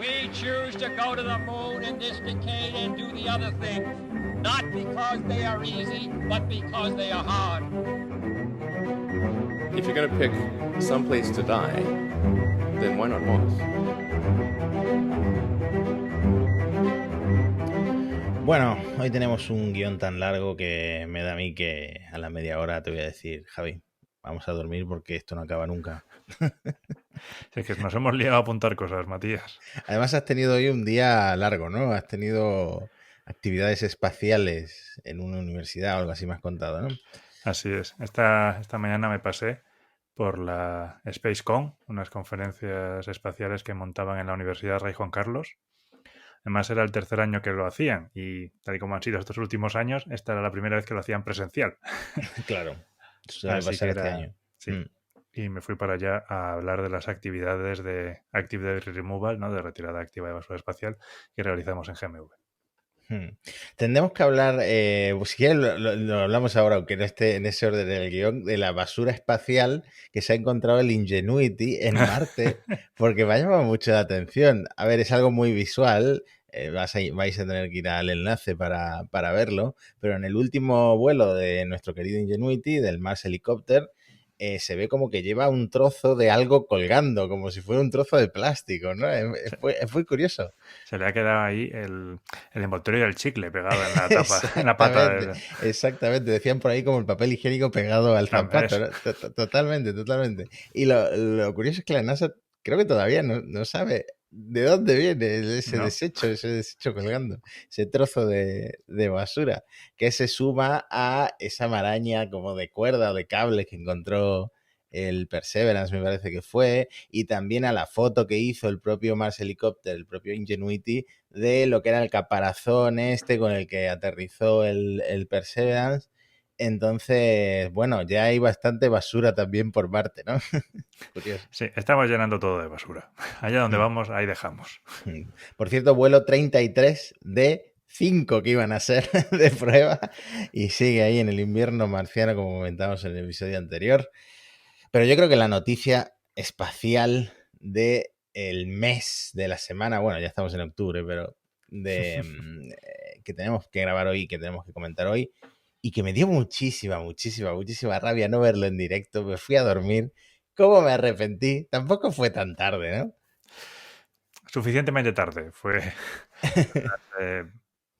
We choose to go to the moon in this decade and do the other things, not because they are easy, but because they are hard. If you're going to pick some place to die, then why not Mars? Bueno, hoy tenemos un guión tan largo que me da a mí que a la media hora te voy a decir, Javi, vamos a dormir porque esto no acaba nunca. Es que nos hemos liado a apuntar cosas, Matías. Además has tenido hoy un día largo, ¿no? Has tenido actividades espaciales en una universidad o algo así me has contado, ¿no? Así es. Esta mañana me pasé por la SpaceCon, unas conferencias espaciales que montaban en la Universidad Rey Juan Carlos. Además era el tercer año que lo hacían y tal y como han sido estos últimos años, esta era la primera vez que lo hacían presencial. Claro, suele pasar este año. Sí. Y me fui para allá a hablar de las actividades de Active Debris Removal, ¿no? De retirada activa de basura espacial que realizamos en GMV. Tendremos que hablar, pues si quieres lo hablamos ahora, aunque no esté en ese orden del guión, de la basura espacial que se ha encontrado el Ingenuity en Marte, porque me ha llamado mucho la atención. A ver, es algo muy visual, vais a tener que ir al enlace para verlo, pero en el último vuelo de nuestro querido Ingenuity, del Mars Helicopter, se ve como que lleva un trozo de algo colgando, como si fuera un trozo de plástico, ¿no? Es muy curioso. Se le ha quedado ahí el envoltorio del chicle pegado en la tapa, en la pata. Exactamente, decían por ahí como el papel higiénico pegado al zapato, ¿no? Totalmente. Y lo curioso es que la NASA creo que todavía no sabe de dónde viene ese desecho colgando, ese trozo de basura, que se suma a esa maraña como de cuerda o de cables que encontró el Perseverance, me parece que fue, y también a la foto que hizo el propio Mars Helicopter, el propio Ingenuity, de lo que era el caparazón con el que aterrizó el Perseverance. Entonces, bueno, ya hay bastante basura también por Marte, ¿no? Curioso. Sí, estamos llenando todo de basura. Allá donde vamos, ahí dejamos. Por cierto, vuelo 33 de 5 que iban a ser de prueba y sigue ahí en el invierno marciano, como comentamos en el episodio anterior. Pero yo creo que la noticia espacial del mes, de la semana, bueno, ya estamos en octubre, pero que tenemos que grabar hoy, que tenemos que comentar hoy, y que me dio muchísima rabia no verlo en directo. Me fui a dormir. ¿Cómo me arrepentí? Tampoco fue tan tarde, ¿no? Suficientemente tarde. Fue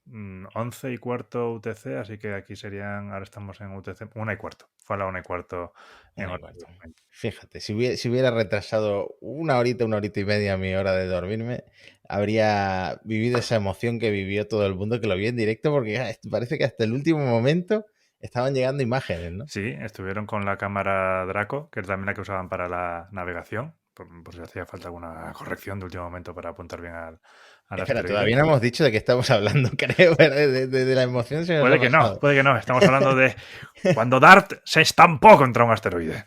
11:15 UTC, así que aquí serían, ahora estamos en UTC, 1:15. Fue a la 1:15. Fíjate, si hubiera retrasado una horita y media mi hora de dormirme, habría vivido esa emoción que vivió todo el mundo que lo vio en directo, porque parece que hasta el último momento estaban llegando imágenes, ¿no? Sí, estuvieron con la cámara Draco, que es también la que usaban para la navegación, por si hacía falta alguna corrección de último momento para apuntar bien al Espera, todavía no hemos dicho de qué estamos hablando, creo, de la emoción. Puede que no. Estamos hablando de cuando DART se estampó contra un asteroide.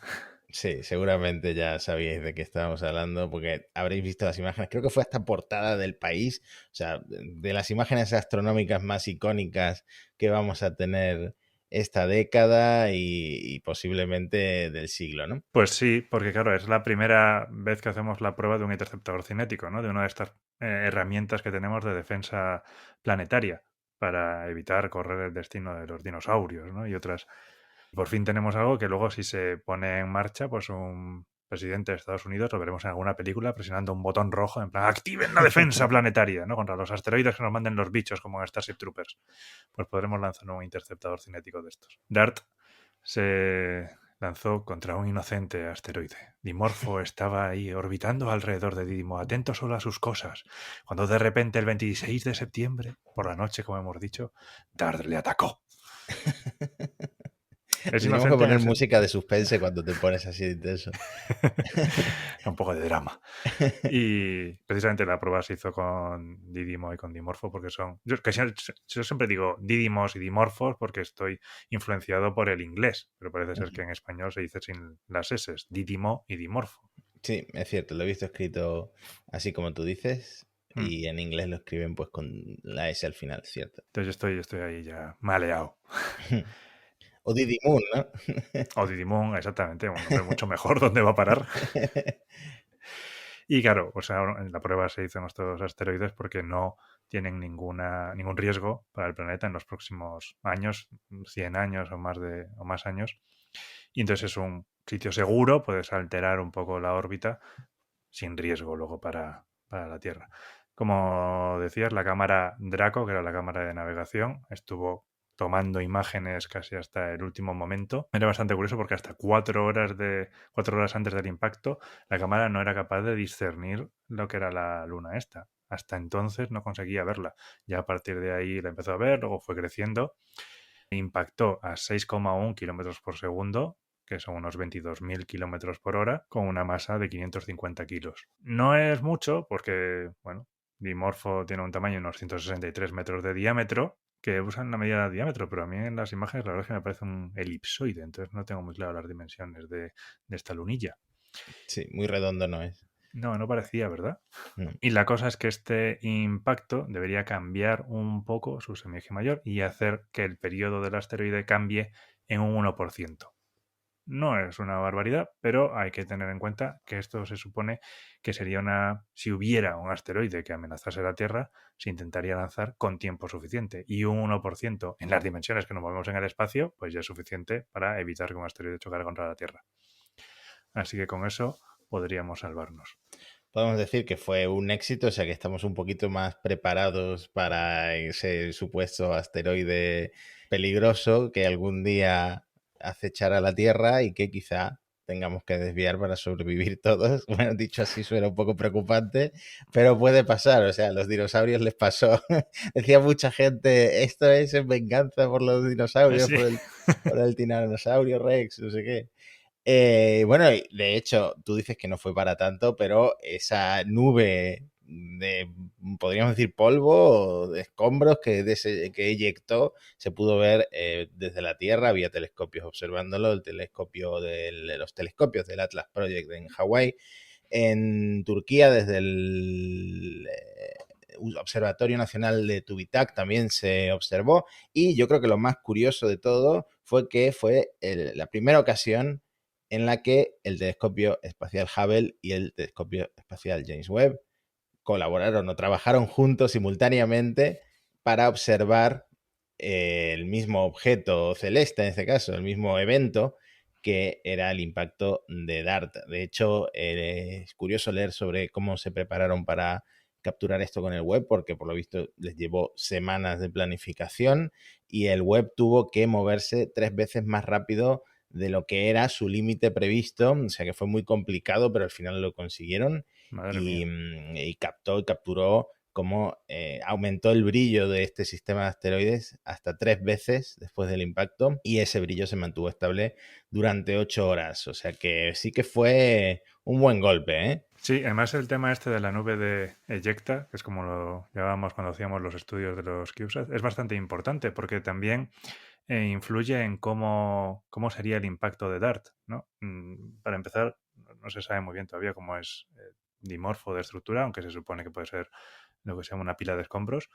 Sí, seguramente ya sabíais de qué estábamos hablando, porque habréis visto las imágenes. Creo que fue hasta portada del País, o sea, de las imágenes astronómicas más icónicas que vamos a tener esta década y posiblemente del siglo, ¿no? Pues sí, porque claro, es la primera vez que hacemos la prueba de un interceptador cinético, ¿no? De una de estas herramientas que tenemos de defensa planetaria para evitar correr el destino de los dinosaurios, ¿no? Y otras. Por fin tenemos algo que luego, si se pone en marcha, pues un presidente de Estados Unidos, lo veremos en alguna película presionando un botón rojo en plan activen la defensa planetaria, ¿no? Contra los asteroides que nos manden los bichos como en Starship Troopers. Pues podremos lanzar un interceptador cinético de estos. DART se lanzó contra un inocente asteroide. Dimorfo estaba ahí orbitando alrededor de Didimo, atento solo a sus cosas, cuando de repente el 26 de septiembre, por la noche, como hemos dicho, DART le atacó. Tenemos que poner música de suspense cuando te pones así de intenso. Un poco de drama. Y precisamente la prueba se hizo con Didimo y con Dimorfo porque son... Yo siempre digo Didimos y Dimorfos porque estoy influenciado por el inglés, pero parece ser que en español se dice sin las S, Didimo y Dimorfo. Sí, es cierto, lo he visto escrito así como tú dices y en inglés lo escriben pues con la S al final, ¿cierto? Entonces yo estoy ahí ya maleado. O Didi Moon, ¿no? O Didi Moon, exactamente, un nombre mucho mejor. ¿Dónde va a parar? Y claro, o sea, la prueba se hizo en estos asteroides porque no tienen ningún riesgo para el planeta en los próximos años, 100 años o más años. Y entonces es un sitio seguro, puedes alterar un poco la órbita sin riesgo luego para la Tierra. Como decías, la cámara Draco, que era la cámara de navegación, estuvo tomando imágenes casi hasta el último momento. Era bastante curioso porque hasta 4 horas antes del impacto, la cámara no era capaz de discernir lo que era la luna esta. Hasta entonces no conseguía verla. Ya a partir de ahí la empezó a ver, luego fue creciendo. Impactó a 6,1 kilómetros por segundo, que son unos 22.000 kilómetros por hora, con una masa de 550 kilos. No es mucho porque, bueno, Dimorfo tiene un tamaño de unos 163 metros de diámetro, que usan la medida de diámetro, pero a mí en las imágenes la verdad es que me parece un elipsoide, entonces no tengo muy claro las dimensiones de esta lunilla. Sí, muy redondo no es. No parecía, ¿verdad? No. Y la cosa es que este impacto debería cambiar un poco su semieje mayor y hacer que el periodo del asteroide cambie en un 1%. No es una barbaridad, pero hay que tener en cuenta que esto se supone que sería si hubiera un asteroide que amenazase la Tierra, se intentaría lanzar con tiempo suficiente. Y un 1% en las dimensiones que nos movemos en el espacio, pues ya es suficiente para evitar que un asteroide chocara contra la Tierra. Así que con eso podríamos salvarnos. Podemos decir que fue un éxito, o sea que estamos un poquito más preparados para ese supuesto asteroide peligroso que algún día acechará la Tierra y que quizá tengamos que desviar para sobrevivir todos. Bueno, dicho así suena un poco preocupante, pero puede pasar, o sea, a los dinosaurios les pasó. Decía mucha gente, esto es en venganza por los dinosaurios, Sí. por el tiranosaurio Rex, no sé qué. Bueno, de hecho, tú dices que no fue para tanto, pero esa nube de, podríamos decir, polvo o de escombros que eyectó, se pudo ver desde la Tierra. Había telescopios observándolo, los telescopios del Atlas Project en Hawái, en Turquía, desde el Observatorio Nacional de Tubitak también se observó, y yo creo que lo más curioso de todo fue que fue la primera ocasión en la que el telescopio espacial Hubble y el telescopio espacial James Webb colaboraron o trabajaron juntos simultáneamente para observar el mismo objeto celeste, en este caso, el mismo evento, que era el impacto de DART. De hecho, es curioso leer sobre cómo se prepararon para capturar esto con el Webb, porque por lo visto les llevó semanas de planificación y el Webb tuvo que moverse 3 veces más rápido de lo que era su límite previsto, o sea que fue muy complicado, pero al final lo consiguieron. Y capturó cómo aumentó el brillo de este sistema de asteroides hasta 3 veces después del impacto, y ese brillo se mantuvo estable durante 8 horas, o sea que sí que fue un buen golpe, ¿eh? Sí, además el tema este de la nube de eyecta, que es como lo llamábamos cuando hacíamos los estudios de los CubeSats, es bastante importante porque también influye en cómo sería el impacto de DART, ¿no? Para empezar, no se sabe muy bien todavía cómo es dimorfo de estructura, aunque se supone que puede ser lo que se llama una pila de escombros.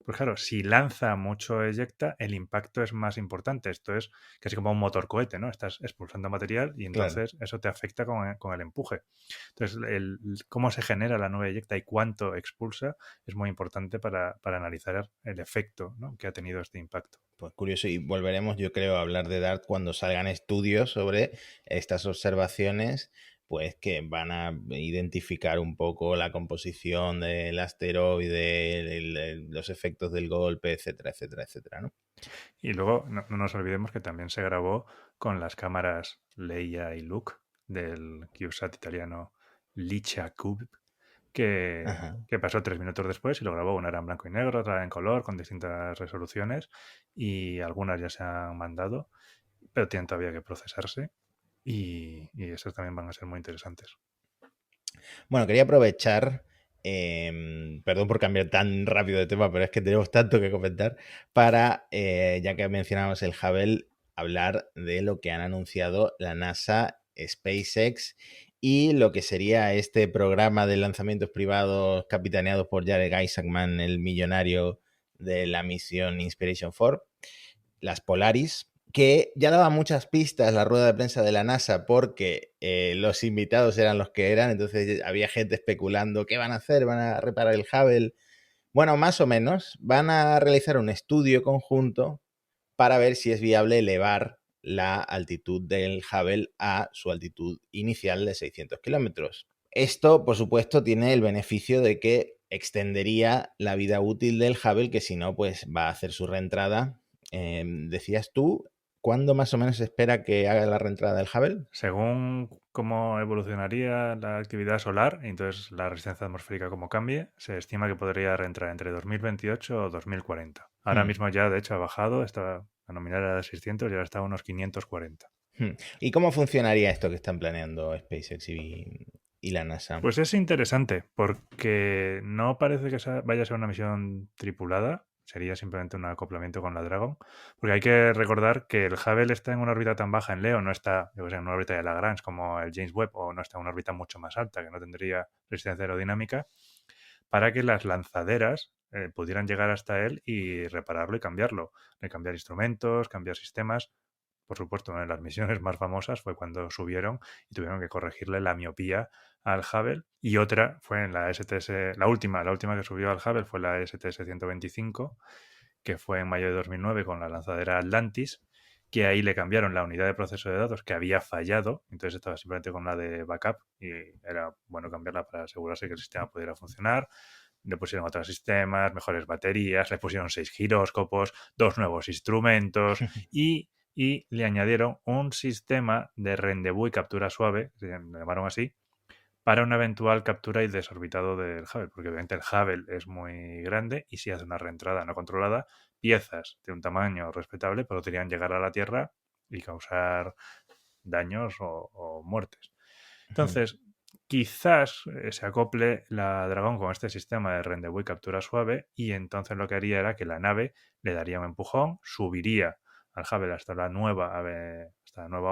Pues claro, si lanza mucho eyecta, el impacto es más importante. Esto es casi como un motor cohete, ¿no? Estás expulsando material y entonces eso te afecta con el empuje. Entonces, cómo se genera la nube eyecta y cuánto expulsa es muy importante para analizar el efecto, ¿no?, que ha tenido este impacto. Pues curioso, y volveremos, yo creo, a hablar de DART cuando salgan estudios sobre estas observaciones, pues que van a identificar un poco la composición del asteroide, los efectos del golpe, etcétera, etcétera, etcétera, ¿no? Y luego no nos olvidemos que también se grabó con las cámaras Leia y Luke del CubeSat italiano LiCiaCube, que pasó 3 minutos después y lo grabó. Una era en blanco y negro, otra en color, con distintas resoluciones, y algunas ya se han mandado, pero tienen todavía que procesarse, y esos también van a ser muy interesantes. Bueno, quería aprovechar, perdón por cambiar tan rápido de tema, pero es que tenemos tanto que comentar, para, ya que mencionamos el Hubble, hablar de lo que han anunciado la NASA, SpaceX y lo que sería este programa de lanzamientos privados capitaneados por Jared Isaacman, el millonario de la misión Inspiration 4, las Polaris, que ya daba muchas pistas la rueda de prensa de la NASA porque los invitados eran los que eran, entonces había gente especulando qué van a hacer, van a reparar el Hubble. Bueno, más o menos, van a realizar un estudio conjunto para ver si es viable elevar la altitud del Hubble a su altitud inicial de 600 kilómetros. Esto, por supuesto, tiene el beneficio de que extendería la vida útil del Hubble, que si no, pues va a hacer su reentrada. Decías tú, ¿cuándo más o menos se espera que haga la reentrada del Hubble? Según cómo evolucionaría la actividad solar, y entonces la resistencia atmosférica como cambie, se estima que podría reentrar entre 2028 o 2040. Ahora mismo ya, de hecho, ha bajado, la nominal era de 600 y ahora está a unos 540. ¿Y cómo funcionaría esto que están planeando SpaceX y la NASA? Pues es interesante, porque no parece que vaya a ser una misión tripulada, sería simplemente un acoplamiento con la Dragon, porque hay que recordar que el Hubble está en una órbita tan baja en Leo, no está en una órbita de Lagrange como el James Webb, o no está en una órbita mucho más alta, que no tendría resistencia aerodinámica, para que las lanzaderas pudieran llegar hasta él y repararlo y cambiarlo, cambiar instrumentos, cambiar sistemas. Por supuesto, una de las misiones más famosas fue cuando subieron y tuvieron que corregirle la miopía al Hubble. Y otra fue en la STS, la última que subió al Hubble fue la STS-125, que fue en mayo de 2009 con la lanzadera Atlantis, que ahí le cambiaron la unidad de proceso de datos que había fallado, entonces estaba simplemente con la de backup y era bueno cambiarla para asegurarse que el sistema pudiera funcionar. Le pusieron otros sistemas, mejores baterías, le pusieron 6 giróscopos, 2 nuevos instrumentos y le añadieron un sistema de rendezvous y captura suave, se llamaron así, para una eventual captura y desorbitado del Hubble, porque obviamente el Hubble es muy grande y si hace una reentrada no controlada, piezas de un tamaño respetable podrían llegar a la Tierra y causar daños o muertes. Entonces, quizás se acople la Dragón con este sistema de rendezvous y captura suave y entonces lo que haría era que la nave le daría un empujón, subiría al Hubble hasta la nueva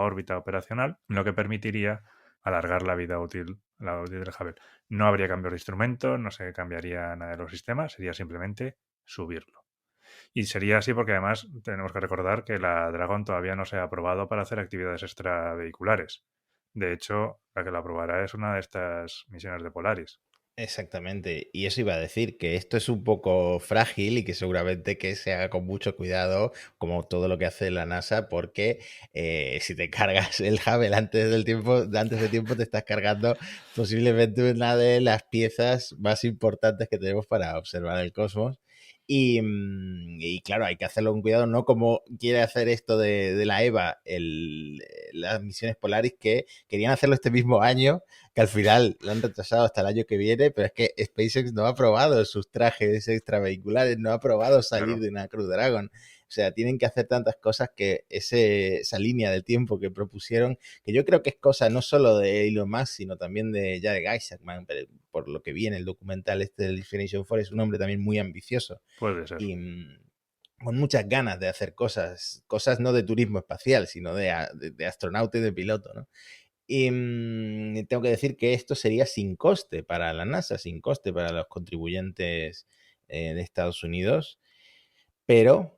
órbita operacional, lo que permitiría alargar la vida útil del Hubble. No habría cambios de instrumento, no se cambiaría nada de los sistemas, sería simplemente subirlo. Y sería así porque además tenemos que recordar que la Dragon todavía no se ha aprobado para hacer actividades extravehiculares. De hecho, la que la aprobará es una de estas misiones de Polaris. Exactamente, y eso iba a decir, que esto es un poco frágil y que seguramente que se haga con mucho cuidado, como todo lo que hace la NASA, porque si te cargas el Hubble antes de tiempo, te estás cargando posiblemente una de las piezas más importantes que tenemos para observar el cosmos. Y claro, hay que hacerlo con cuidado, no como quiere hacer esto de la EVA, las misiones Polaris, que querían hacerlo este mismo año, que al final lo han retrasado hasta el año que viene, pero es que SpaceX no ha probado sus trajes extravehiculares, no ha probado salir de una Crew Dragon. O sea, tienen que hacer tantas cosas que esa línea de tiempo que propusieron, que yo creo que es cosa no solo de Elon Musk, sino también de Jared Isaacman, pero por lo que vi en el documental del Destination 4, es un hombre también muy ambicioso. Puede ser. Y con muchas ganas de hacer cosas no de turismo espacial, sino de astronauta y de piloto, ¿no? Y tengo que decir que esto sería sin coste para la NASA, sin coste para los contribuyentes de Estados Unidos, pero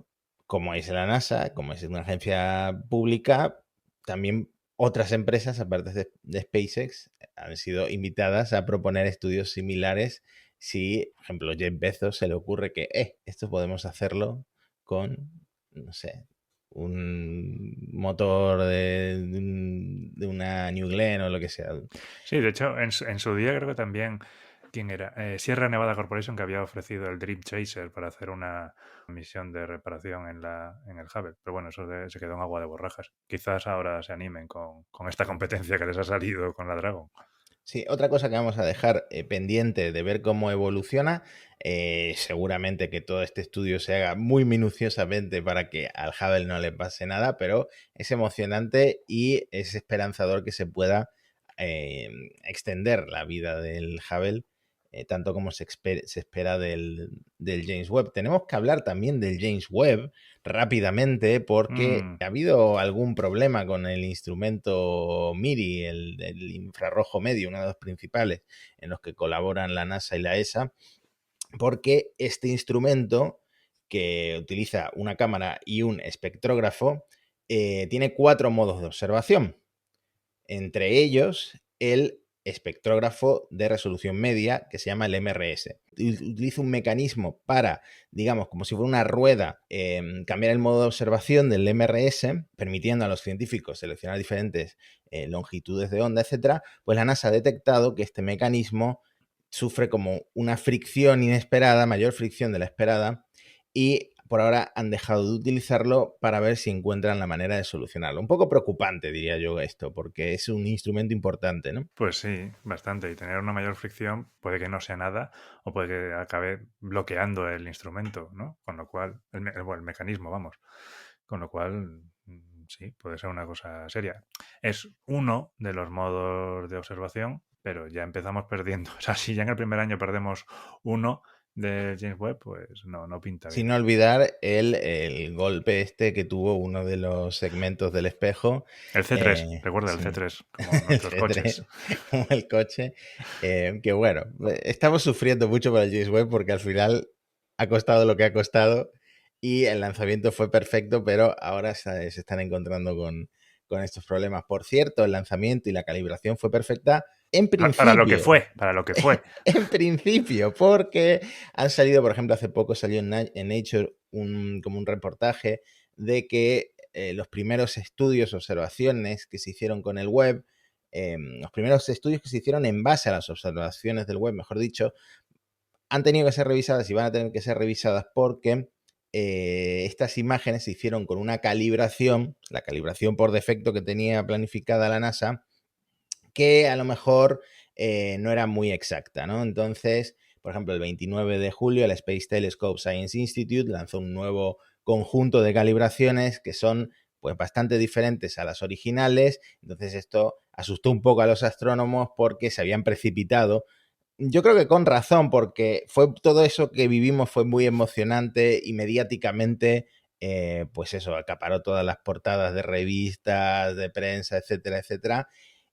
como es la NASA, como es una agencia pública, también otras empresas, aparte de SpaceX, han sido invitadas a proponer estudios similares si, por ejemplo, Jeff Bezos se le ocurre que esto podemos hacerlo con, no sé, un motor de una New Glenn o lo que sea. Sí, de hecho, en su día creo que también, ¿quién era? Sierra Nevada Corporation, que había ofrecido el Dream Chaser para hacer una misión de reparación en el Hubble. Pero bueno, eso se quedó en agua de borrajas. Quizás ahora se animen con esta competencia que les ha salido con la Dragon. Sí, otra cosa que vamos a dejar pendiente de ver cómo evoluciona, seguramente que todo este estudio se haga muy minuciosamente para que al Hubble no le pase nada, pero es emocionante y es esperanzador que se pueda extender la vida del Hubble, tanto como se espera del James Webb. Tenemos que hablar también del James Webb rápidamente porque ha habido algún problema con el instrumento MIRI, el infrarrojo medio, uno de los principales en los que colaboran la NASA y la ESA, porque este instrumento, que utiliza una cámara y un espectrógrafo, tiene 4 modos de observación. Entre ellos, el espectrógrafo de resolución media, que se llama el MRS. Utiliza un mecanismo para, digamos, como si fuera una rueda, cambiar el modo de observación del MRS, permitiendo a los científicos seleccionar diferentes longitudes de onda, etcétera. Pues la NASA ha detectado que este mecanismo sufre como una fricción inesperada, mayor fricción de la esperada, y por ahora han dejado de utilizarlo para ver si encuentran la manera de solucionarlo. Un poco preocupante, diría yo, esto, porque es un instrumento importante, ¿no? Pues sí, bastante. Y tener una mayor fricción puede que no sea nada o puede que acabe bloqueando el instrumento, ¿no? Con lo cual, el mecanismo, vamos. Con lo cual, sí, puede ser una cosa seria. Es uno de los modos de observación, pero ya empezamos perdiendo. O sea, si ya en el primer año perdemos uno de James Webb, pues no pinta bien. Sin olvidar el golpe este que tuvo uno de los segmentos del espejo. El C3, recuerda, sí. El C3, como nuestros C3, coches. Como el coche. Que bueno, estamos sufriendo mucho por el James Webb porque al final ha costado lo que ha costado y el lanzamiento fue perfecto, pero ahora se están encontrando con estos problemas. Por cierto, el lanzamiento y la calibración fue perfecta en principio. Para lo que fue. En principio, porque han salido, por ejemplo, hace poco salió en Nature como un reportaje de que los primeros estudios, observaciones que se hicieron con el web, los primeros estudios que se hicieron en base a las observaciones del web, mejor dicho, han tenido que ser revisadas y van a tener que ser revisadas porque estas imágenes se hicieron con una calibración, la calibración por defecto que tenía planificada la NASA, que a lo mejor no era muy exacta, ¿no? Entonces, por ejemplo, el 29 de julio el Space Telescope Science Institute lanzó un nuevo conjunto de calibraciones que son pues bastante diferentes a las originales. Entonces esto asustó un poco a los astrónomos porque se habían precipitado. Yo creo que con razón, porque todo eso que vivimos fue muy emocionante y mediáticamente, pues eso, acaparó todas las portadas de revistas, de prensa, etcétera, etcétera.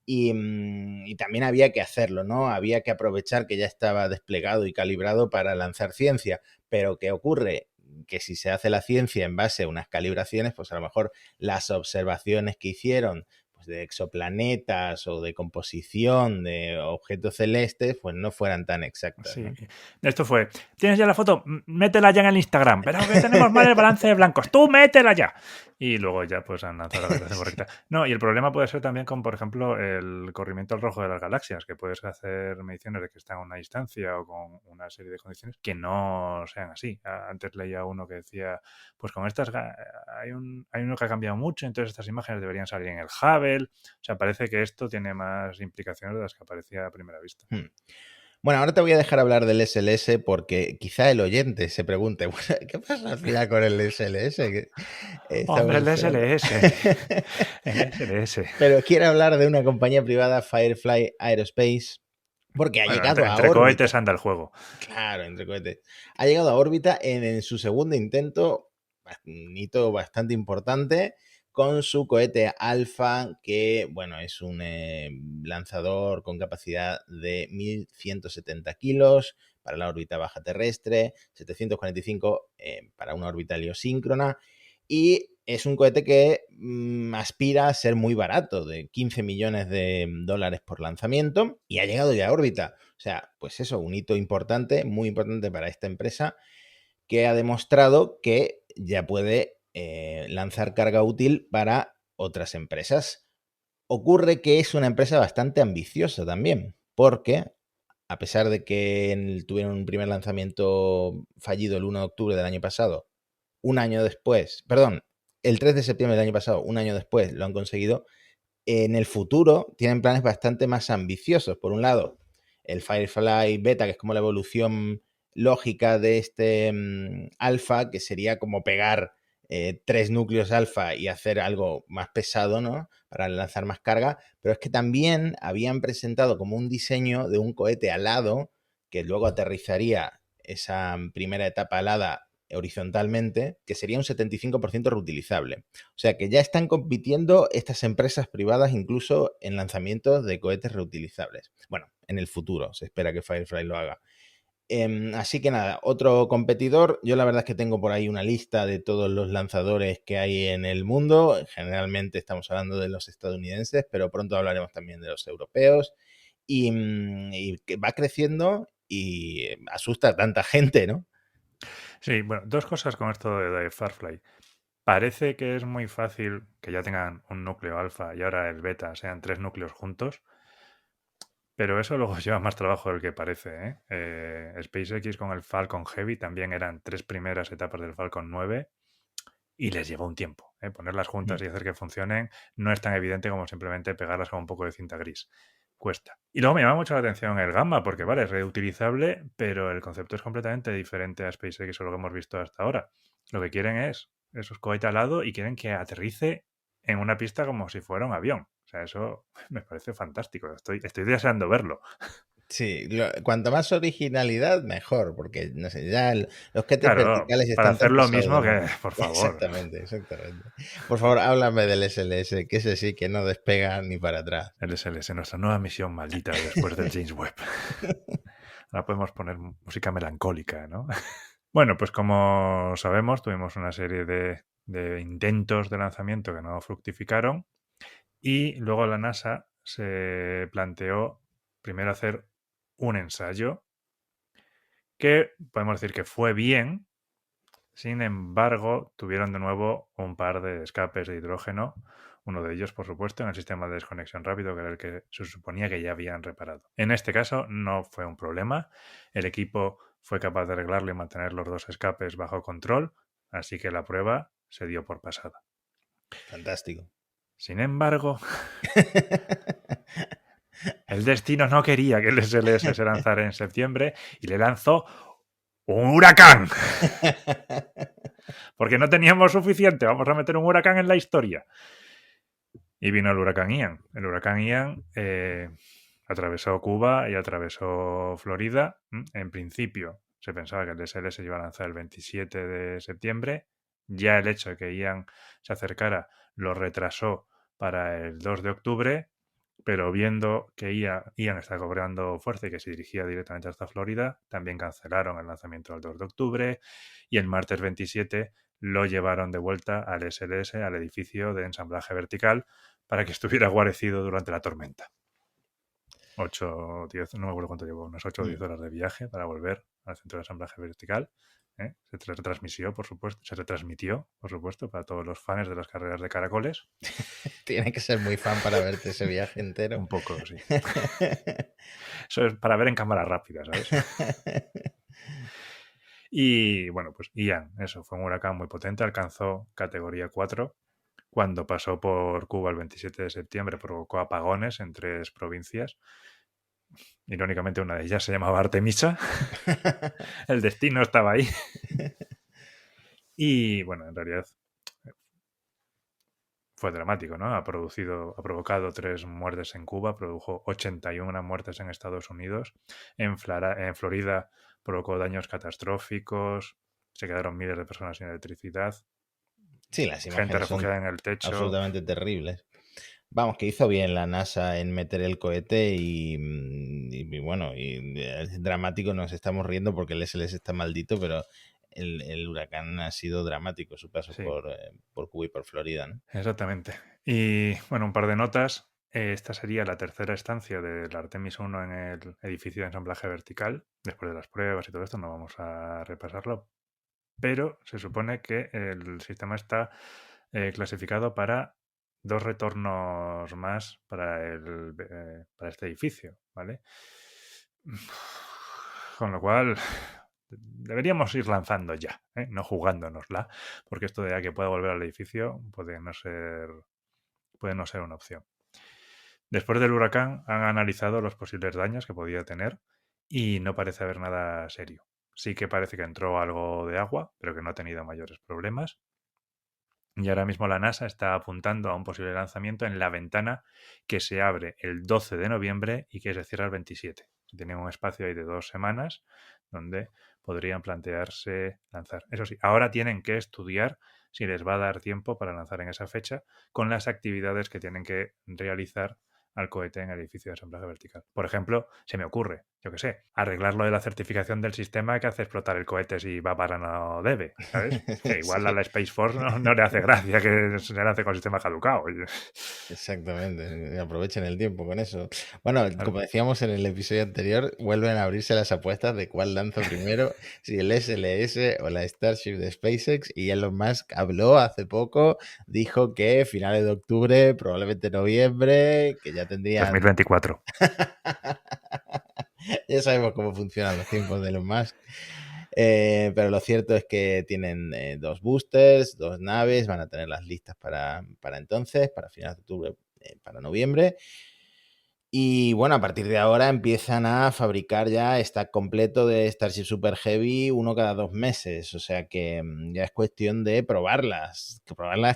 Y también había que hacerlo, ¿no? Había que aprovechar que ya estaba desplegado y calibrado para lanzar ciencia. Pero ¿qué ocurre? Que si se hace la ciencia en base a unas calibraciones, pues a lo mejor las observaciones que hicieron pues de exoplanetas o de composición de objetos celestes, pues no fueran tan exactas. Sí. ¿No? Esto fue, ¿tienes ya la foto? Métela ya en el Instagram. Pero que tenemos mal el balance de blancos. ¡Tú métela ya! Y luego ya pues han lanzado la calibración correcta. No, y el problema puede ser también con, por ejemplo, el corrimiento al rojo de las galaxias, que puedes hacer mediciones de que están a una distancia o con una serie de condiciones que no sean así. Antes leía uno que decía, pues con estas hay uno que ha cambiado mucho, entonces estas imágenes deberían salir en el Hubble. O sea, parece que esto tiene más implicaciones de las que aparecía a primera vista. Bueno, ahora te voy a dejar hablar del SLS porque quizá el oyente se pregunte, bueno, ¿qué pasa al final con el SLS? Hombre, el SLS. El SLS. Pero quiero hablar de una compañía privada, Firefly Aerospace, porque ha llegado a órbita. Entre cohetes anda el juego. Claro, entre cohetes. Ha llegado a órbita en su segundo intento, un hito bastante importante, con su cohete Alpha, que, bueno, es un lanzador con capacidad de 1.170 kilos para la órbita baja terrestre, 745 para una órbita heliosíncrona, y es un cohete que aspira a ser muy barato, de 15 millones de dólares por lanzamiento, y ha llegado ya a órbita. O sea, pues eso, un hito importante, muy importante para esta empresa, que ha demostrado que ya puede lanzar carga útil para otras empresas. Ocurre que es una empresa bastante ambiciosa también, porque a pesar de que tuvieron un primer lanzamiento fallido el 1 de octubre del año pasado, un año después, perdón, el 3 de septiembre del año pasado, un año después lo han conseguido, en el futuro tienen planes bastante más ambiciosos. Por un lado, el Firefly Beta, que es como la evolución lógica de este alfa, que sería como pegar 3 núcleos alfa y hacer algo más pesado, ¿no? Para lanzar más carga, pero es que también habían presentado como un diseño de un cohete alado que luego aterrizaría esa primera etapa alada horizontalmente, que sería un 75% reutilizable. O sea que ya están compitiendo estas empresas privadas incluso en lanzamientos de cohetes reutilizables. Bueno, en el futuro se espera que Firefly lo haga. Así que nada, otro competidor. Yo la verdad es que tengo por ahí una lista de todos los lanzadores que hay en el mundo. Generalmente estamos hablando de los estadounidenses, pero pronto hablaremos también de los europeos. Y que va creciendo y asusta a tanta gente, ¿no? Sí, bueno, dos cosas con esto de Firefly. Parece que es muy fácil que ya tengan un núcleo alfa y ahora el beta sean 3 núcleos juntos, pero eso luego lleva más trabajo del que parece, ¿eh? SpaceX con el Falcon Heavy también eran 3 primeras etapas del Falcon 9 y les llevó un tiempo. Ponerlas juntas y hacer que funcionen no es tan evidente como simplemente pegarlas con un poco de cinta gris. Cuesta. Y luego me llama mucho la atención el Gamma, porque vale, es reutilizable, pero el concepto es completamente diferente a SpaceX o lo que hemos visto hasta ahora. Lo que quieren es esos cohetes al lado y quieren que aterrice en una pista como si fuera un avión. O sea, eso me parece fantástico. Estoy deseando verlo. Sí, cuanto más originalidad, mejor, porque no sé, ya los cohetes Claro, verticales para están tan hacer lo pasados mismo de que, moda. por favor, Exactamente, exactamente. Por favor, háblame del SLS, que ese sí que no despega ni para atrás. el SLS, nuestra nueva misión maldita después del James Webb. Ahora podemos poner música melancólica, ¿no? Bueno, pues como sabemos, tuvimos una serie de intentos de lanzamiento que no fructificaron y luego la NASA se planteó primero hacer un ensayo que podemos decir que fue bien. Sin embargo, tuvieron de nuevo un par de escapes de hidrógeno, uno de ellos, por supuesto, en el sistema de desconexión rápido, que era el que se suponía que ya habían reparado. En este caso no fue un problema. El equipo fue capaz de arreglarlo y mantener los dos escapes bajo control, así que la prueba se dio por pasada. Fantástico. Sin embargo, el destino no quería que el SLS se lanzara en septiembre y le lanzó un huracán. Porque no teníamos suficiente, vamos a meter un huracán en la historia. Y vino el huracán Ian. El huracán Ian atravesó Cuba y atravesó Florida. En principio se pensaba que el SLS se iba a lanzar el 27 de septiembre. Ya el hecho de que Ian se acercara lo retrasó para el 2 de octubre, pero viendo que Ian está cobrando fuerza y que se dirigía directamente hasta Florida, también cancelaron el lanzamiento del 2 de octubre y el martes 27 lo llevaron de vuelta al SLS, al edificio de ensamblaje vertical, para que estuviera guarecido durante la tormenta. 8, 10, no me acuerdo cuánto llevó, unas 8 o 10 horas de viaje para volver al centro de ensamblaje vertical. Se retransmitió, por supuesto, para todos los fans de las carreras de caracoles. Tiene que ser muy fan para verte ese viaje entero. Un poco, sí. Eso es para ver en cámara rápida, ¿sabes? Y bueno, pues Ian, eso, fue un huracán muy potente, alcanzó categoría 4. Cuando pasó por Cuba el 27 de septiembre provocó apagones en 3 provincias. Irónicamente una de ellas se llamaba Artemisa. El destino estaba ahí. Y bueno, en realidad fue dramático, ¿no? Ha provocado 3 muertes en Cuba, produjo 81 muertes en Estados Unidos. En Florida provocó daños catastróficos, se quedaron miles de personas sin electricidad. Sí, las imágenes gente refugiada en el techo. Absolutamente terribles. Vamos, que hizo bien la NASA en meter el cohete y bueno, y es dramático, nos estamos riendo porque el SLS está maldito, pero el huracán ha sido dramático, su paso Sí. por Cuba y por Florida, ¿no? Exactamente. Y bueno, un par de notas. Esta sería la tercera estancia del Artemis 1 en el edificio de ensamblaje vertical. Después de las pruebas y todo esto, no vamos a repasarlo. Pero se supone que el sistema está clasificado para 2 retornos más para este edificio, ¿vale? Con lo cual, deberíamos ir lanzando ya, no jugándonosla, porque esto de que pueda volver al edificio puede no ser una opción. Después del huracán han analizado los posibles daños que podía tener y no parece haber nada serio. Sí que parece que entró algo de agua, pero que no ha tenido mayores problemas. Y ahora mismo la NASA está apuntando a un posible lanzamiento en la ventana que se abre el 12 de noviembre y que se cierra el 27. Tienen un espacio ahí de 2 semanas donde podrían plantearse lanzar. Eso sí, ahora tienen que estudiar si les va a dar tiempo para lanzar en esa fecha con las actividades que tienen que realizar al cohete en el edificio de ensamblaje vertical. Por ejemplo, se me ocurre, yo qué sé, arreglar lo de la certificación del sistema que hace explotar el cohete si va para no debe, ¿sabes? Que igual a la Space Force no le hace gracia que se le hace con el sistema caducado. Exactamente, aprovechen el tiempo con eso. Bueno, Claro. como decíamos en el episodio anterior, vuelven a abrirse las apuestas de cuál lanza primero, si el SLS o la Starship de SpaceX, y Elon Musk habló hace poco, dijo que finales de octubre, probablemente noviembre, que ya tendrían... 2024. Ya sabemos cómo funcionan los tiempos de Elon Musk. Pero lo cierto es que tienen 2 boosters, 2 naves, van a tenerlas listas para entonces, para finales de octubre, para noviembre. Y bueno, a partir de ahora empiezan a fabricar ya stack completo de Starship Super Heavy, uno cada 2 meses. O sea que ya es cuestión de probarlas,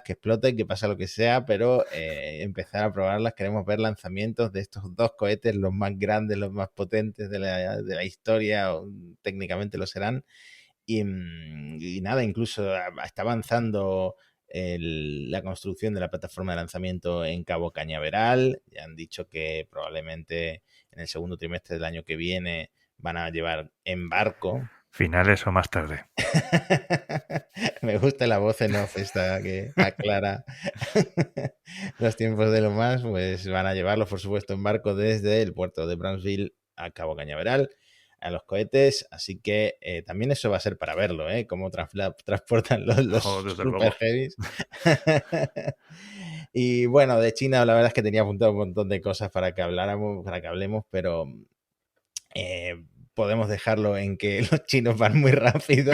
que exploten, que pase lo que sea, pero empezar a probarlas. Queremos ver lanzamientos de estos 2 cohetes, los más grandes, los más potentes de la historia, o técnicamente lo serán. Y nada, incluso está avanzando la construcción de la plataforma de lanzamiento en Cabo Cañaveral. Ya han dicho que probablemente en el segundo trimestre del año que viene van a llevar en barco. Finales o más tarde. Me gusta la voz en off esta que aclara los tiempos de lo más. Pues van a llevarlos, por supuesto, en barco desde el puerto de Brownsville a Cabo Cañaveral, a los cohetes. Así que también eso va a ser para verlo, cómo transportan los super heavies. Y bueno, de China la verdad es que tenía apuntado un montón de cosas para que hablemos, pero podemos dejarlo en que los chinos van muy rápido.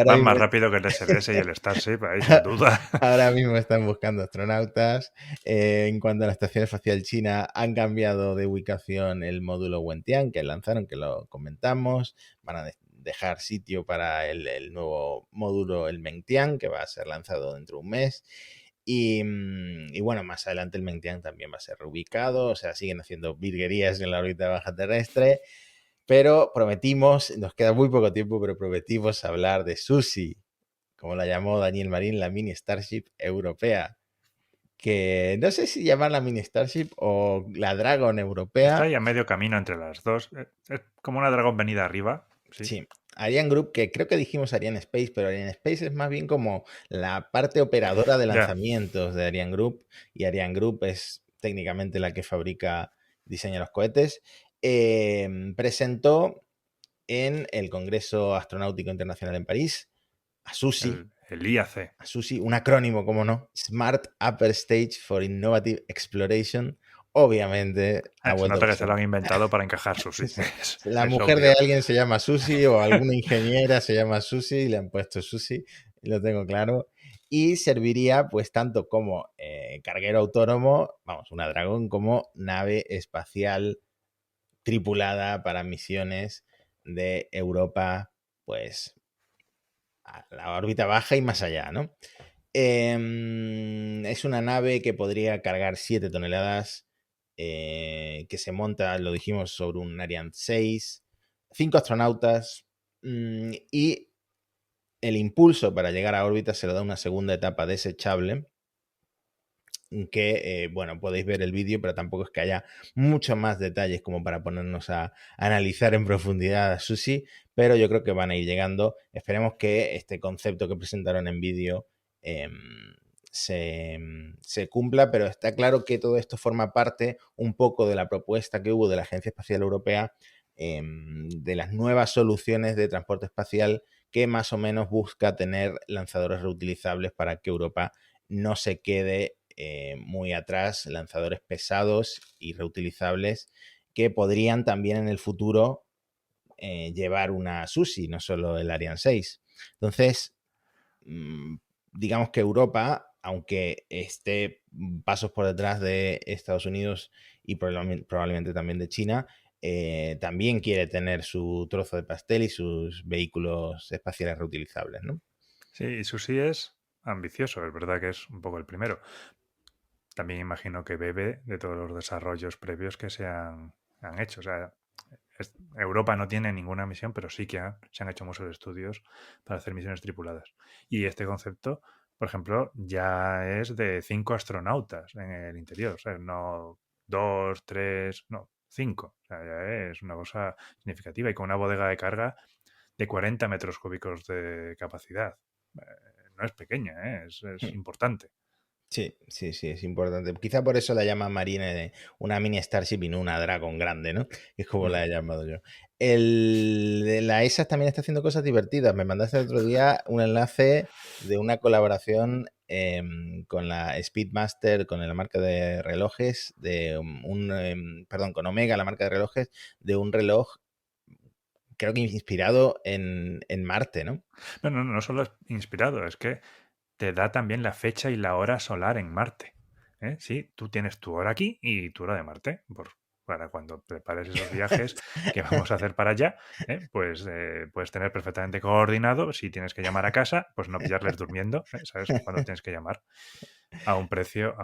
Van más rápido que el SLS y el Starship, ahí sin duda. Ahora mismo están buscando astronautas. En cuanto a la Estación Espacial China, han cambiado de ubicación el módulo Wentian que lanzaron, que lo comentamos. Van a dejar sitio para el nuevo módulo, el Mengtian, que va a ser lanzado dentro de un mes. Y bueno, más adelante el Mengtian también va a ser reubicado. O sea, siguen haciendo virguerías en la órbita baja terrestre. Pero prometimos, nos queda muy poco tiempo, pero prometimos hablar de Susi, como la llamó Daniel Marín, la mini Starship europea. Que no sé si llamarla mini Starship o la Dragon europea. Está ahí a medio camino entre las dos. Es como una Dragon venida arriba. Sí. Ariane Group, que creo que dijimos Ariane Space, pero Ariane Space es más bien como la parte operadora de lanzamientos de Ariane Group, y Ariane Group es técnicamente la que diseña los cohetes. Presentó en el Congreso Astronáutico Internacional en París a SUSI. El IAC. A SUSI, un acrónimo, ¿cómo no? Smart Upper Stage for Innovative Exploration. Obviamente ha vuelto nota que se lo han inventado para encajar Susi. La mujer de alguien se llama Susi, o alguna ingeniera se llama Susi y le han puesto Susi, lo tengo claro. Y serviría pues tanto como carguero autónomo, vamos, una Dragon, como nave espacial tripulada para misiones de Europa, pues a la órbita baja y más allá, ¿no? Es una nave que podría cargar 7 toneladas, que se monta, lo dijimos, sobre un Ariane 6, 5 astronautas, y el impulso para llegar a órbita se lo da una segunda etapa desechable, que, bueno, podéis ver el vídeo, pero tampoco es que haya muchos más detalles como para ponernos a analizar en profundidad a Susi, pero yo creo que van a ir llegando. Esperemos que este concepto que presentaron en vídeo se cumpla, pero está claro que todo esto forma parte un poco de la propuesta que hubo de la Agencia Espacial Europea, de las nuevas soluciones de transporte espacial, que más o menos busca tener lanzadores reutilizables para que Europa no se quede muy atrás, lanzadores pesados y reutilizables que podrían también en el futuro llevar una SUSI, no solo el Ariane 6. Entonces, digamos que Europa, aunque esté pasos por detrás de Estados Unidos y probablemente también de China, también quiere tener su trozo de pastel y sus vehículos espaciales reutilizables, ¿no? Sí, Susi es ambicioso, es verdad que es un poco el primero. También imagino que bebe de todos los desarrollos previos que se han hecho. O sea, Europa no tiene ninguna misión, pero sí que se han hecho muchos estudios para hacer misiones tripuladas. Y este concepto por ejemplo, ya es de 5 astronautas en el interior. O sea, no 2, 3, no, 5. O sea, ya es una cosa significativa y con una bodega de carga de 40 metros cúbicos de capacidad. No es pequeña, es importante. Sí, es importante. Quizá por eso la llama Marine una mini Starship y no una Dragon grande, ¿no? Es como la he llamado yo. La ESA también está haciendo cosas divertidas. Me mandaste el otro día un enlace de una colaboración con la Speedmaster, con la marca de relojes, con Omega, la marca de relojes, de un reloj, creo que inspirado en Marte, ¿no? No solo es inspirado, es que te da también la fecha y la hora solar en Marte. Sí, tú tienes tu hora aquí y tu hora de Marte, para cuando prepares esos viajes que vamos a hacer para allá, pues puedes tener perfectamente coordinado. Si tienes que llamar a casa, pues no pillarles durmiendo, ¿sabes? Cuando tienes que llamar a un precio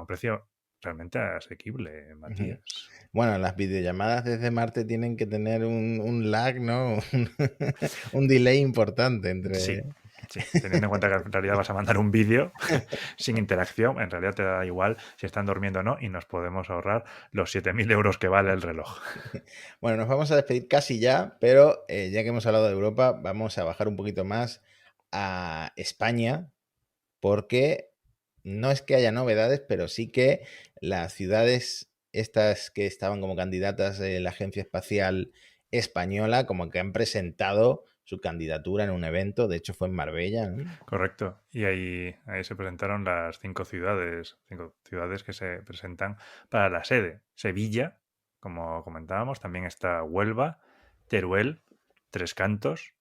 realmente asequible, Matías. Bueno, las videollamadas desde Marte tienen que tener un lag, ¿no? Un delay importante entre... Sí, teniendo en cuenta que en realidad vas a mandar un vídeo sin interacción, en realidad te da igual si están durmiendo o no y nos podemos ahorrar los 7.000 euros que vale el reloj. Bueno, nos vamos a despedir casi ya, pero ya que hemos hablado de Europa, vamos a bajar un poquito más a España, porque no es que haya novedades, pero sí que las ciudades estas que estaban como candidatas de la Agencia Espacial Española, como que han presentado su candidatura en un evento, de hecho fue en Marbella, ¿no? Correcto. Y ahí se presentaron las 5 ciudades que se presentan para la sede. Sevilla, como comentábamos, también está Huelva, Teruel, Tres Cantos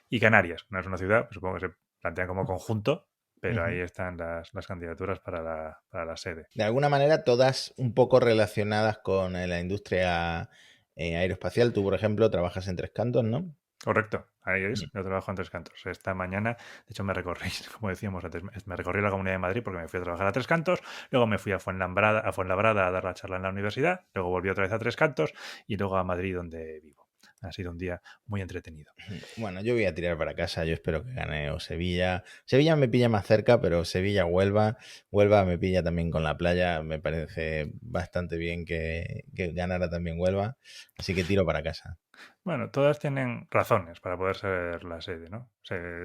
y Canarias. No es una ciudad, pues supongo que se plantean como conjunto, pero ahí están las candidaturas para la sede. De alguna manera, todas un poco relacionadas con la industria aeroespacial. Tú, por ejemplo, trabajas en Tres Cantos, ¿no? Correcto, ahí es. Yo trabajo en Tres Cantos. Esta mañana, de hecho, me recorrí, como decíamos antes, me recorrí la Comunidad de Madrid porque me fui a trabajar a Tres Cantos, luego me fui a Fuenlabrada a dar la charla en la universidad, luego volví otra vez a Tres Cantos y luego a Madrid, donde vivo. Ha sido un día muy entretenido. Bueno, yo voy a tirar para casa. Yo espero que gane o Sevilla. Sevilla me pilla más cerca, pero Sevilla-Huelva. Huelva me pilla también con la playa. Me parece bastante bien que ganara también Huelva. Así que tiro para casa. Bueno, todas tienen razones para poder ser la sede, ¿no?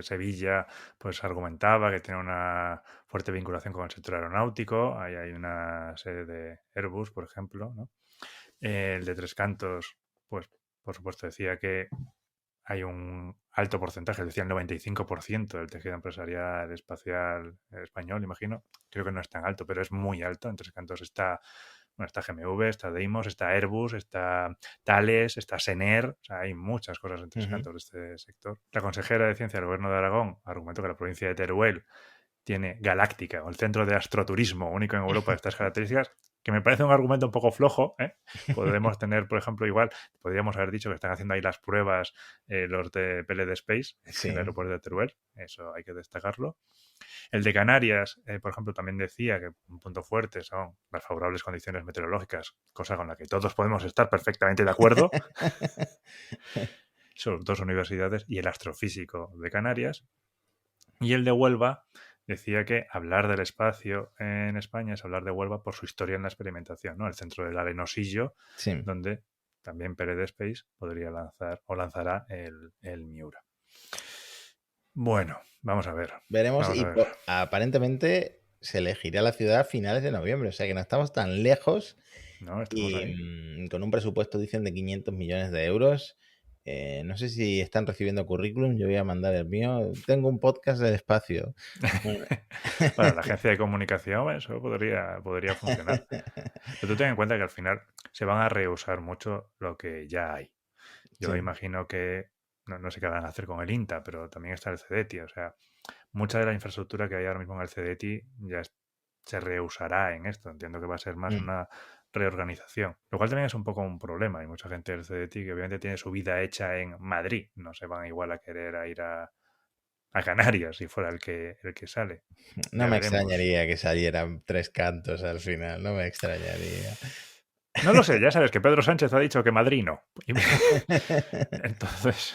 Sevilla, pues argumentaba que tiene una fuerte vinculación con el sector aeronáutico. Ahí hay una sede de Airbus, por ejemplo, ¿no? El de Tres Cantos, pues por supuesto decía que hay un alto porcentaje, decía el 95% del tejido empresarial espacial español, imagino. Creo que no es tan alto, pero es muy alto. En Tres Cantos está GMV, está Deimos, está Airbus, está Thales, está Sener. O sea, hay muchas cosas en Tres Cantos de este sector. La consejera de Ciencia del Gobierno de Aragón argumentó que la provincia de Teruel tiene Galáctica, o el centro de astroturismo único en Europa de estas características, que me parece un argumento un poco flojo. Podemos tener, por ejemplo, podríamos haber dicho que están haciendo ahí las pruebas los de PLD Space en el aeropuerto de Teruel. Eso hay que destacarlo. El de Canarias, por ejemplo, también decía que un punto fuerte son las favorables condiciones meteorológicas, cosa con la que todos podemos estar perfectamente de acuerdo. Son 2 universidades y el astrofísico de Canarias. Y el de Huelva decía que hablar del espacio en España es hablar de Huelva por su historia en la experimentación, ¿no? El centro del Arenosillo, donde también PLD Space podría lanzar o lanzará el Miura. Bueno, vamos a ver. Veremos aparentemente se elegirá la ciudad a finales de noviembre, o sea que no estamos tan lejos. No, estamos ahí. Con un presupuesto, dicen, de 500 millones de euros. No sé si están recibiendo currículum, yo voy a mandar el mío. Tengo un podcast del espacio. Para la agencia de comunicación eso podría funcionar. Pero tú ten en cuenta que al final se van a reusar mucho lo que ya hay. Yo imagino que, no sé qué van a hacer con el INTA, pero también está el CDTI. O sea, mucha de la infraestructura que hay ahora mismo en el CDTI ya se reusará en esto. Entiendo que va a ser más una reorganización, lo cual también es un poco un problema. Hay mucha gente del CDTI que obviamente tiene su vida hecha en Madrid, no se van igual a querer ir a Canarias si fuera el que sale. No me extrañaría que salieran Tres Cantos al final, no me extrañaría. No lo sé, ya sabes que Pedro Sánchez ha dicho que Madrid no. Entonces,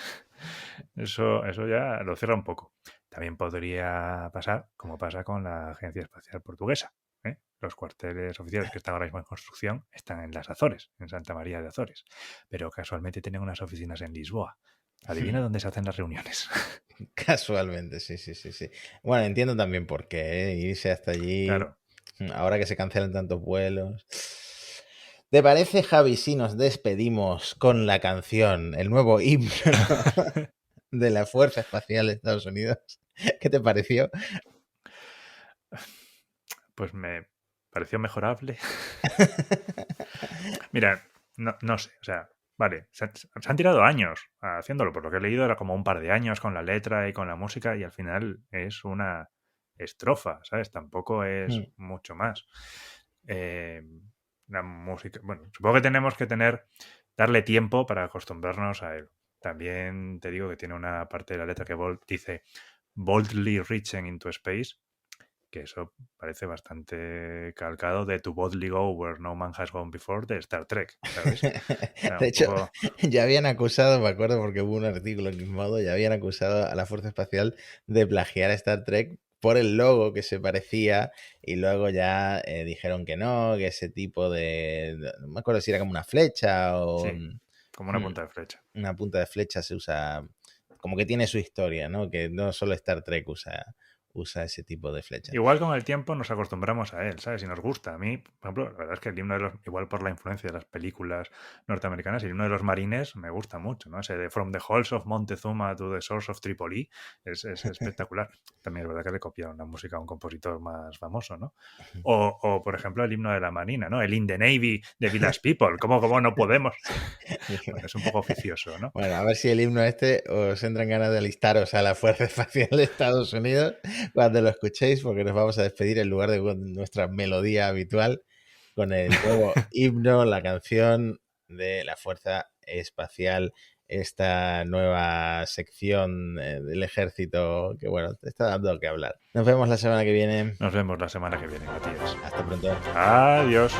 eso ya lo cierra un poco. también podría pasar, como pasa con la Agencia Espacial Portuguesa. Los cuarteles oficiales que están ahora mismo en construcción están en las Azores, en Santa María de Azores, pero casualmente tienen unas oficinas en Lisboa. Adivina dónde se hacen las reuniones. Casualmente, sí. Bueno, entiendo también por qué, irse hasta allí, Claro. ahora que se cancelan tantos vuelos. ¿Te parece, Javi, si nos despedimos con la canción, el nuevo himno de la Fuerza Espacial de Estados Unidos? ¿Qué te pareció? Pues me pareció mejorable. Mira, no sé, o sea, vale, se han tirado años haciéndolo, por lo que he leído era como un par de años con la letra y con la música y al final es una estrofa, ¿sabes? Tampoco es mucho más. La música, bueno, supongo que tenemos que darle tiempo para acostumbrarnos a él. También te digo que tiene una parte de la letra que dice boldly reaching into space, que eso parece bastante calcado de To Boldly Go Where No Man Has Gone Before de Star Trek, ¿sabes? De hecho, ya habían acusado, me acuerdo porque hubo un artículo en Gizmodo, ya habían acusado a la Fuerza Espacial de plagiar a Star Trek por el logo que se parecía y luego ya dijeron que no, que ese tipo de... No me acuerdo si era como una flecha o... Sí, como una punta de flecha. Una punta de flecha se usa... Como que tiene su historia, ¿no? Que no solo Star Trek usa ese tipo de flecha. Igual con el tiempo nos acostumbramos a él, ¿sabes? Y nos gusta. A mí, por ejemplo, la verdad es que el himno de los, igual por la influencia de las películas norteamericanas, el himno de los marines me gusta mucho, ¿no? Ese de From the Halls of Montezuma to the Shores of Tripoli es espectacular. También es verdad que le copiaron la música a un compositor más famoso, ¿no? O por ejemplo, el himno de la marina, ¿no? El In the Navy de Village People. ¿Cómo no podemos? Bueno, es un poco oficioso, ¿no? Bueno, a ver si el himno os entran ganas de alistaros a la Fuerza Espacial de Estados Unidos cuando lo escuchéis, porque nos vamos a despedir en lugar de nuestra melodía habitual con el nuevo himno, la canción de la Fuerza Espacial, esta nueva sección del ejército que, bueno, te está dando que hablar. Nos vemos la semana que viene. Nos vemos la semana que viene, Matías. Hasta pronto. Adiós.